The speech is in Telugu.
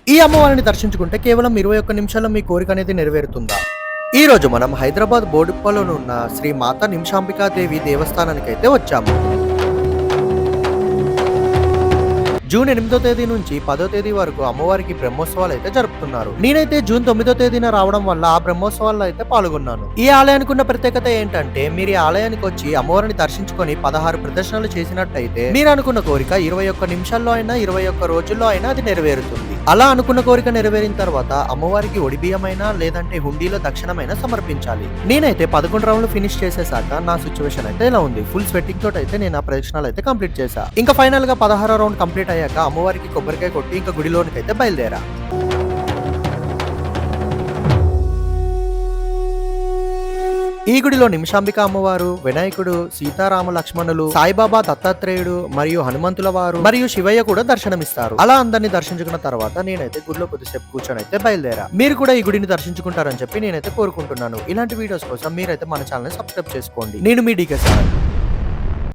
ఈ అమ్మవారిని దర్శించుకుంటే కేవలం 21 నిమిషాల్లో మీ కోరిక అనేది నెరవేరుతుందా? ఈ రోజు మనం హైదరాబాద్ బోడుప్పలోనున్న శ్రీ మాతా నిమిషాంబికాదేవి దేవస్థానానికి అయితే వచ్చాము. జూన్ 8వ తేదీ నుంచి 10వ తేదీ వరకు అమ్మవారికి బ్రహ్మోత్సవాలు అయితే జరుపుతున్నారు. నేనైతే జూన్ 9వ తేదీన రావడం వల్ల ఆ బ్రహ్మోత్సవాల్లో అయితే పాల్గొన్నాను. ఈ ఆలయానికి ఉన్న ప్రత్యేకత ఏంటంటే మీరు ఈ ఆలయానికి వచ్చి అమ్మవారిని దర్శించుకొని 16 ప్రదర్శనలు చేసినట్టయితే మీరు అనుకున్న కోరిక 21 నిమిషాల్లో అయినా 21 రోజుల్లో అయినా అది నెరవేరుతుంది. అలా అనుకున్న కోరిక నెరవేరిన తర్వాత అమ్మవారికి ఒడిబియ్యమైనా లేదంటే హుండీలో దక్షిణమైనా సమర్పించాలి. నేనైతే 11 రౌండ్లు ఫినిష్ చేసేసాక నా సిచ్యువేషన్ అయితే ఇలా ఉంది. ఫుల్ స్వెట్టింగ్ తోటి అయితే నేను ఆ ప్రదక్షిణాలు అయితే కంప్లీట్ చేశా. ఇంకా ఫైనల్ గా 16వ రౌండ్ కంప్లీట్ అయ్యాక అమ్మవారికి కొబ్బరికాయ కొట్టి ఇంకా గుడిలోనికి అయితే బయలుదేరా. ఈ గుడిలో నిమిషాంబిక అమ్మవారు, వినాయకుడు, సీతారామ లక్ష్మణులు, సాయిబాబా, దత్తాత్రేయుడు మరియు హనుమంతుల వారు మరియు శివయ్య కూడా దర్శనమిస్తారు. అలా అందరినీ దర్శించుకున్న తర్వాత నేనైతే గుడిలో కొద్దిసేపు కూర్చొని అయితే బయలుదేరా. మీరు కూడా ఈ గుడిని దర్శించుకుంటారని చెప్పి నేనైతే కోరుకుంటున్నాను. ఇలాంటి వీడియోస్ కోసం మీరైతే మన ఛానల్ ని సబ్స్క్రైబ్ చేసుకోండి. నేను మీ డీకే సార్.